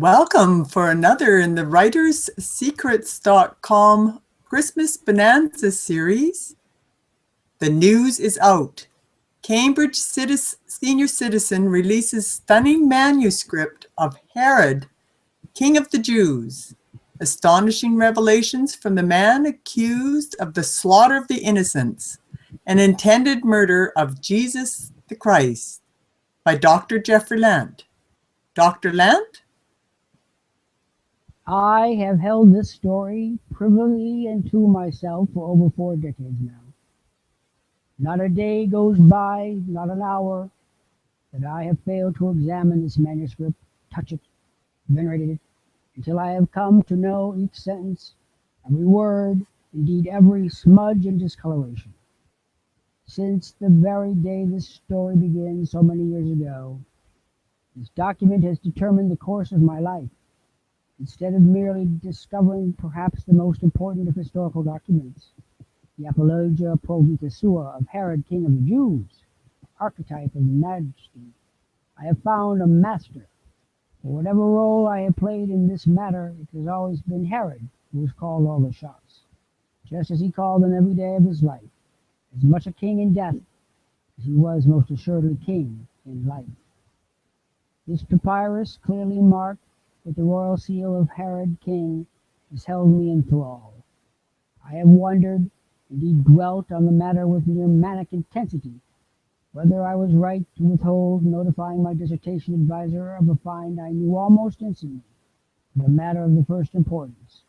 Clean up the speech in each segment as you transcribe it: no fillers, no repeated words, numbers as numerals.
Welcome for another in the WritersSecrets.com Christmas Bonanza series. The news is out. Cambridge senior citizen releases stunning manuscript of Herod, King of the Jews. Astonishing revelations from the man accused of the slaughter of the innocents and intended murder of Jesus the Christ by Dr. Jeffrey Lant. Dr. Lant? I have held this story privily and to myself for over 4 decades now. Not a day goes by, not an hour, that I have failed to examine this manuscript, touch it, venerate it, until I have come to know each sentence, every word, indeed every smudge and discoloration. Since the very day this story begins so many years ago, this document has determined the course of my life. Instead of merely discovering perhaps the most important of historical documents, the Apologia Pro Vita Sua of Herod, King of the Jews, archetype of majesty, I have found a master. For whatever role I have played in this matter, it has always been Herod who has called all the shots, just as he called them every day of his life, as much a king in death as he was most assuredly king in life. This papyrus, clearly marked with the royal seal of Herod King, has held me in thrall. I have wondered, indeed dwelt on the matter with near manic intensity, whether I was right to withhold notifying my dissertation advisor of a find I knew almost instantly, but a matter of the first importance,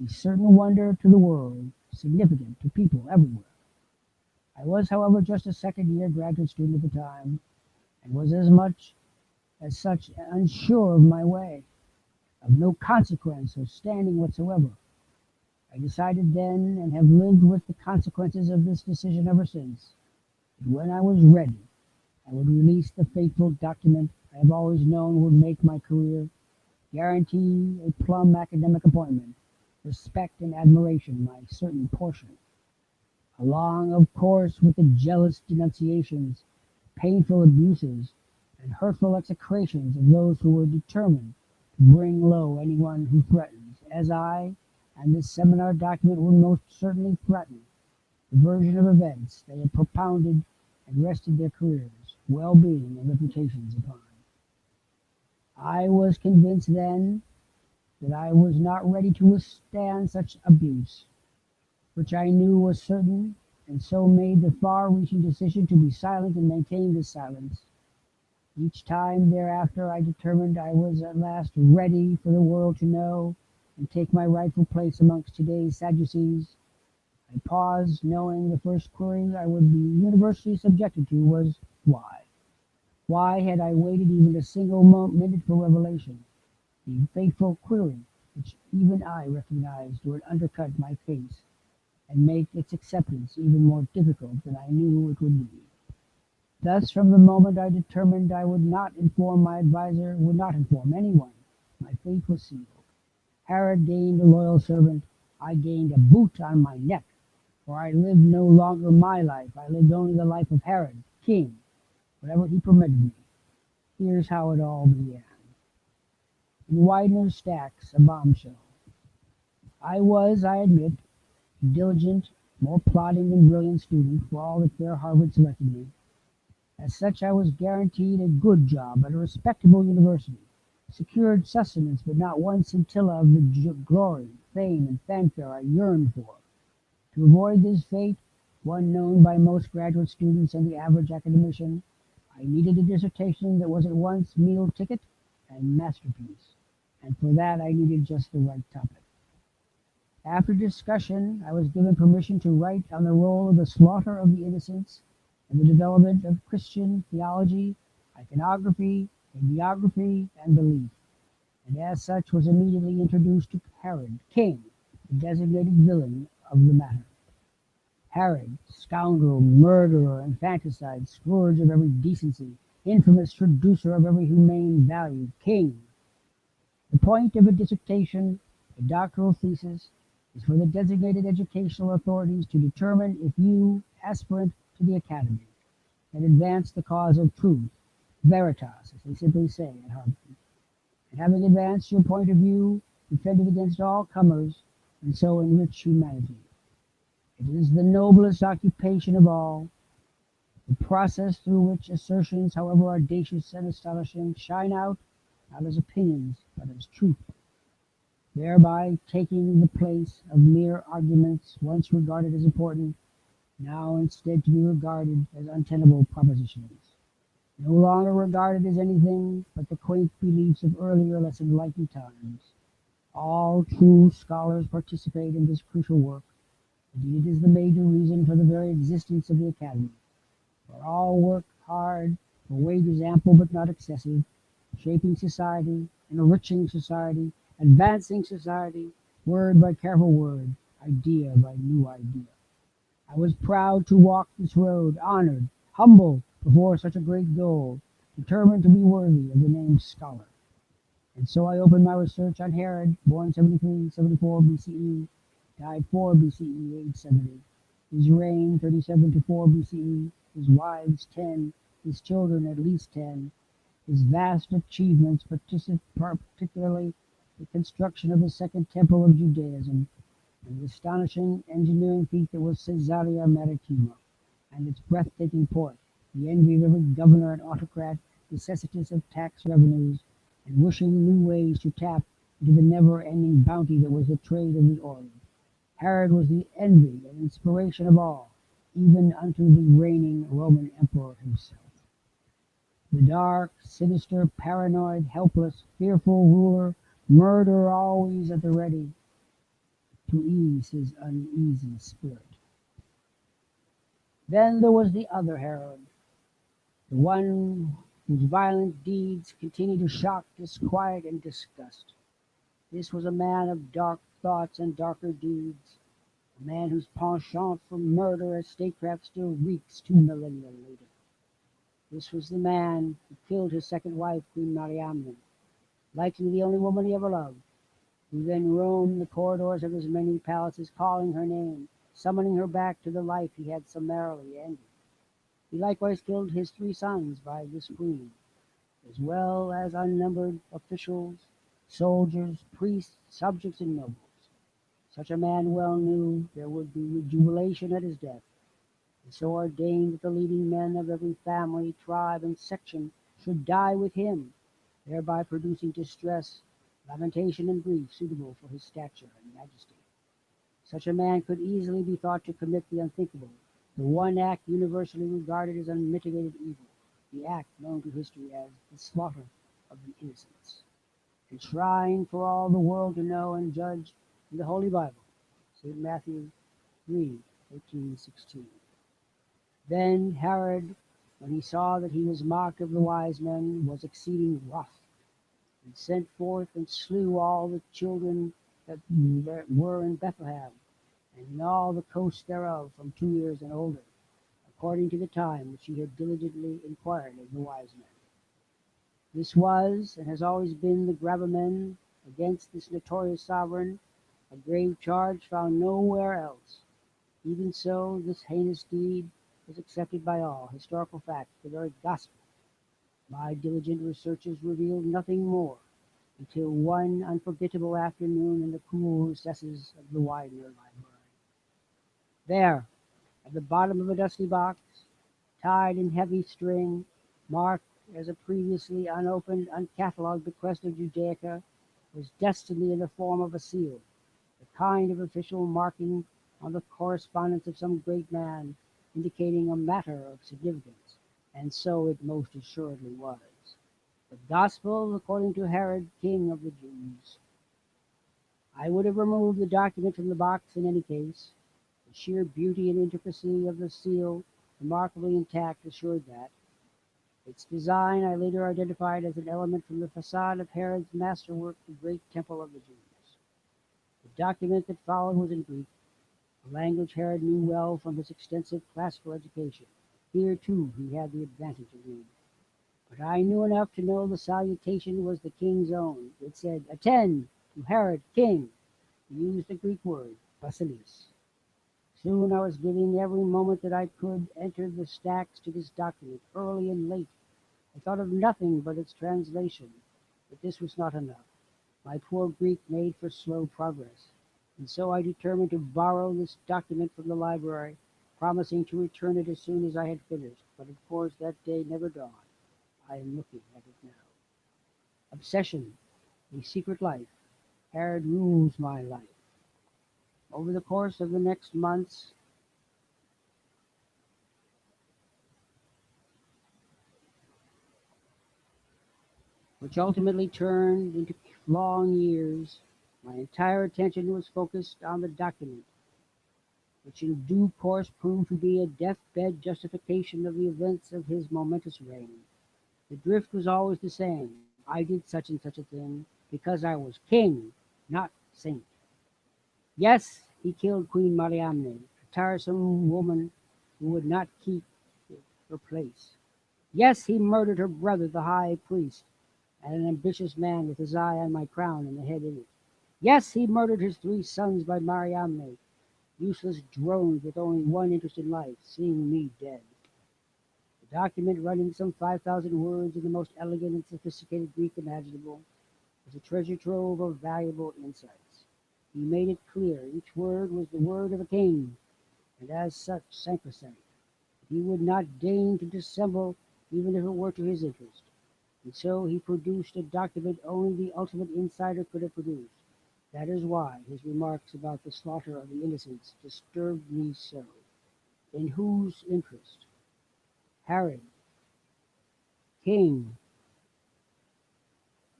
a certain wonder to the world, significant to people everywhere. I was, however, just a second-year graduate student at the time, and was as much as such unsure of my way, of no consequence or standing whatsoever. I decided then, and have lived with the consequences of this decision ever since, that when I was ready, I would release the fateful document I have always known would make my career, guarantee a plum academic appointment, respect and admiration my certain portion, along, of course, with the jealous denunciations, painful abuses, and hurtful execrations of those who were determined to bring low anyone who threatens, as I and this seminar document would most certainly threaten, the version of events they had propounded and rested their careers, well-being, and reputations upon. I was convinced then that I was not ready to withstand such abuse, which I knew was certain, and so made the far-reaching decision to be silent and maintain this silence. Each time thereafter I determined I was at last ready for the world to know and take my rightful place amongst today's Sadducees. I paused, knowing the first query I would be universally subjected to was why? Why had I waited even a single minute for revelation? The fateful query, which even I recognized would undercut my case and make its acceptance even more difficult than I knew it would be. Thus, from the moment I determined I would not inform my advisor, would not inform anyone, my fate was sealed. Herod gained a loyal servant, I gained a boot on my neck, for I lived no longer my life, I lived only the life of Herod, king, whatever he permitted me. Here's how it all began. In Widener's stacks, a bombshell. I was, I admit, a diligent, more plodding than brilliant student, for all that fair Harvard selected me. As such, I was guaranteed a good job at a respectable university, secured sustenance, but not one scintilla of the glory, fame, and fanfare I yearned for. To avoid this fate, one known by most graduate students and the average academician, I needed a dissertation that was at once meal ticket and masterpiece, and for that I needed just the right topic. After discussion, I was given permission to write on the role of the slaughter of the innocents and the development of Christian theology, iconography, hagiography, and belief, and as such was immediately introduced to Herod, king, the designated villain of the matter. Herod, scoundrel, murderer, infanticide, scourge of every decency, infamous traducer of every humane value, king. The point of a dissertation, a doctoral thesis, is for the designated educational authorities to determine if you, aspirant to the academy, can advance the cause of truth, veritas, as they simply say at Harvard, and having advanced your point of view, defended against all comers, and so enrich humanity. It is the noblest occupation of all, the process through which assertions, however audacious and astonishing, shine out, not as opinions, but as truth, thereby taking the place of mere arguments once regarded as important, now instead to be regarded as untenable propositions, no longer regarded as anything but the quaint beliefs of earlier, less enlightened times. All true scholars participate in this crucial work. Indeed, it is the major reason for the very existence of the Academy. For all work hard, for wages ample but not excessive, shaping society, enriching society, advancing society, word by careful word, idea by new idea. I was proud to walk this road, honored, humble before such a great goal, determined to be worthy of the name scholar. And so I opened my research on Herod, born 73, 74 BCE, died 4 BCE, age 70. His reign 37 to 4 BCE, his wives 10, his children at least 10, his vast achievements, particularly the construction of the second temple of Judaism, and the astonishing engineering feat that was Caesarea Maritima, and its breathtaking port, the envy of every governor and autocrat, necessitous of tax revenues, and wishing new ways to tap into the never-ending bounty that was the trade of the Orient. Herod was the envy and inspiration of all, even unto the reigning Roman emperor himself. The dark, sinister, paranoid, helpless, fearful ruler, murder always at the ready, to ease his uneasy spirit. Then there was the other Herod, the one whose violent deeds continue to shock, disquiet, and disgust. This was a man of dark thoughts and darker deeds, a man whose penchant for murder as statecraft still reeks 2 millennia later. This was the man who killed his second wife, Queen Mariamne, likely the only woman he ever loved, who then roamed the corridors of his many palaces, calling her name, summoning her back to the life he had summarily ended. He likewise killed his 3 sons by this queen, as well as unnumbered officials, soldiers, priests, subjects, and nobles. Such a man well knew there would be jubilation at his death, and so ordained that the leading men of every family, tribe, and section should die with him, thereby producing distress, lamentation, and grief suitable for his stature and majesty. Such a man could easily be thought to commit the unthinkable, the one act universally regarded as unmitigated evil, the act known to history as the slaughter of the innocents, enshrined for all the world to know and judge in the Holy Bible, St. Matthew 3:13-16. Then Herod, when he saw that he was mocked of the wise men, was exceeding wroth, and sent forth and slew all the children that were in Bethlehem, and in all the coasts thereof from 2 years and older, according to the time which he had diligently inquired of the wise men. This was, and has always been, the gravamen against this notorious sovereign, a grave charge found nowhere else. Even so, this heinous deed was accepted by all historical facts, the very gospel. My diligent researches revealed nothing more until one unforgettable afternoon in the cool recesses of the Widener Library. There, at the bottom of a dusty box, tied in heavy string, marked as a previously unopened, uncatalogued bequest of Judaica, was destiny in the form of a seal, the kind of official marking on the correspondence of some great man, indicating a matter of significance, and so it most assuredly was. The Gospel according to Herod, King of the Jews. I would have removed the document from the box in any case. The sheer beauty and intricacy of the seal, remarkably intact, assured that. Its design I later identified as an element from the facade of Herod's masterwork, the Great Temple of the Jews. The document that followed was in Greek, a language Herod knew well from his extensive classical education. Here, too, he had the advantage of me. But I knew enough to know the salutation was the king's own. It said, "Attend to Herod, king." He used the Greek word, basileus. Soon I was giving every moment that I could enter the stacks to this document, early and late. I thought of nothing but its translation. But this was not enough. My poor Greek made for slow progress, and so I determined to borrow this document from the library, promising to return it as soon as I had finished. But of course that day never dawned. I am looking at it now. Obsession, a secret life. Herod rules my life. Over the course of the next months, which ultimately turned into long years, my entire attention was focused on the document, which in due course proved to be a deathbed justification of the events of his momentous reign. The drift was always the same. I did such and such a thing because I was king, not saint. Yes, he killed Queen Mariamne, a tiresome woman who would not keep her place. Yes, he murdered her brother, the high priest, and an ambitious man with his eye on my crown and the head in it. Yes, he murdered his 3 sons by Mariamne, useless drones with only one interest in life, seeing me dead. The document, running some 5,000 words in the most elegant and sophisticated Greek imaginable, was a treasure trove of valuable insights. He made it clear each word was the word of a king, and as such sacrosanct. He would not deign to dissemble even if it were to his interest. And so he produced a document only the ultimate insider could have produced. That is why his remarks about the slaughter of the innocents disturbed me so. In whose interest? Herod, king,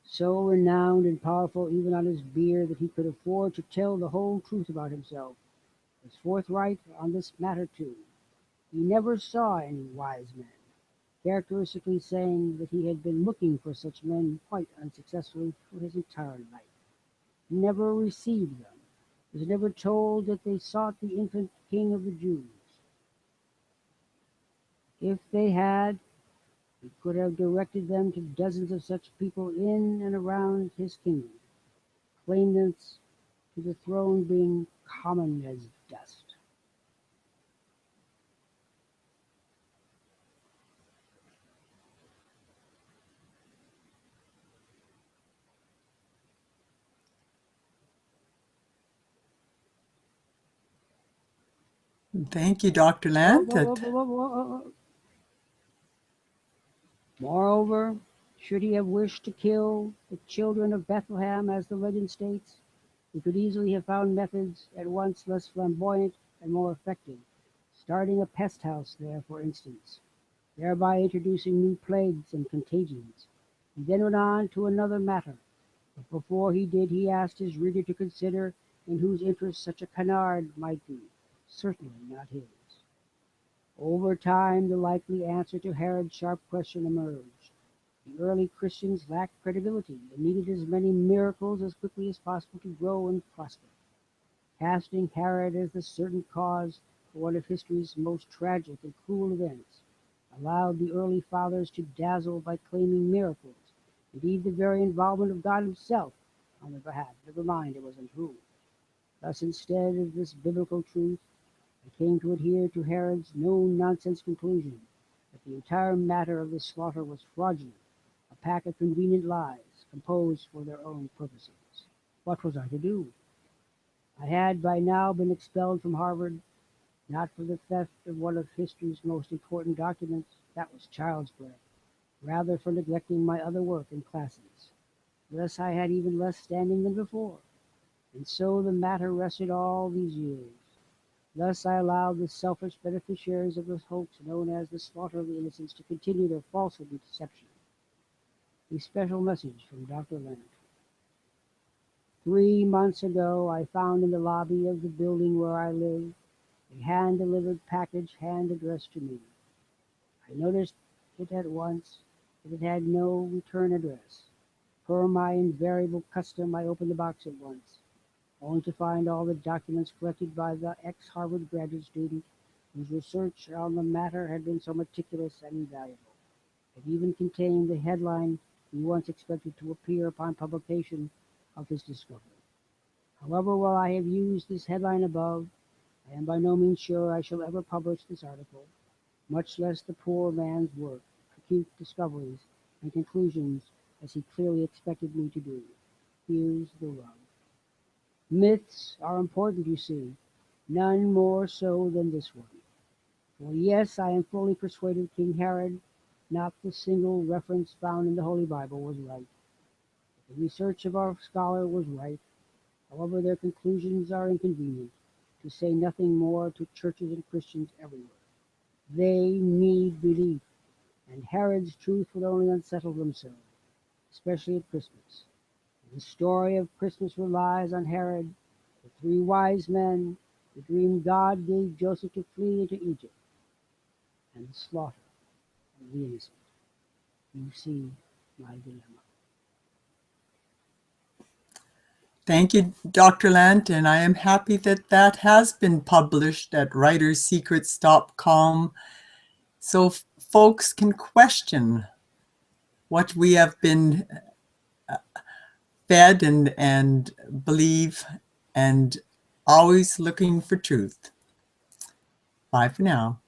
so renowned and powerful even on his bier that he could afford to tell the whole truth about himself, was forthright on this matter too. He never saw any wise men, characteristically saying that he had been looking for such men quite unsuccessfully for his entire life. He never received them, was never told that they sought the infant king of the Jews. If they had, he could have directed them to dozens of such people in and around his kingdom, claimants to the throne being common as dust. Thank you, Dr. Whoa, Lant. whoa, whoa, whoa, whoa, whoa. Moreover, should he have wished to kill the children of Bethlehem, as the legend states, he could easily have found methods at once less flamboyant and more effective, starting a pest house there, for instance, thereby introducing new plagues and contagions. He then went on to another matter, but before he did, he asked his reader to consider in whose interest such a canard might be, certainly not his. Over time, the likely answer to Herod's sharp question emerged. The early Christians lacked credibility and needed as many miracles as quickly as possible to grow and prosper. Casting Herod as the certain cause for one of history's most tragic and cruel events allowed the early fathers to dazzle by claiming miracles, indeed the very involvement of God himself on their behalf. Never mind, it was untrue. Thus, instead of this biblical truth, I came to adhere to Herod's no-nonsense conclusion that the entire matter of this slaughter was fraudulent, a pack of convenient lies composed for their own purposes. What was I to do? I had by now been expelled from Harvard, not for the theft of one of history's most important documents, that was child's play, rather for neglecting my other work in classes. Thus I had even less standing than before, and so the matter rested all these years. Thus I allowed the selfish beneficiaries of the hoax known as the slaughter of the innocents to continue their falsehood and deception. A special message from Dr. Lant. 3 months ago, I found in the lobby of the building where I live a hand-delivered package hand-addressed to me. I noticed it at once that it had no return address. Per my invariable custom, I opened the box at once, only to find all the documents collected by the ex-Harvard graduate student whose research on the matter had been so meticulous and invaluable. It even contained the headline he once expected to appear upon publication of his discovery. However, while I have used this headline above, I am by no means sure I shall ever publish this article, much less the poor man's work, acute discoveries, and conclusions as he clearly expected me to do. Here's the rub. Myths are important, you see, none more so than this one. For yes, I am fully persuaded King Herod, not the single reference found in the Holy Bible, was right. The research of our scholar was right. However, their conclusions are inconvenient, to say nothing more to churches and Christians everywhere. They need belief, and Herod's truth would only unsettle them so, especially at Christmas. The story of Christmas relies on Herod, the three wise men, the dream God gave Joseph to flee into Egypt, and the slaughter of the innocent. You see my dilemma. Thank you, Dr. Lant, and I am happy that that has been published at writersecrets.com so folks can question what we have been fed and believe, and always looking for truth. Bye for now.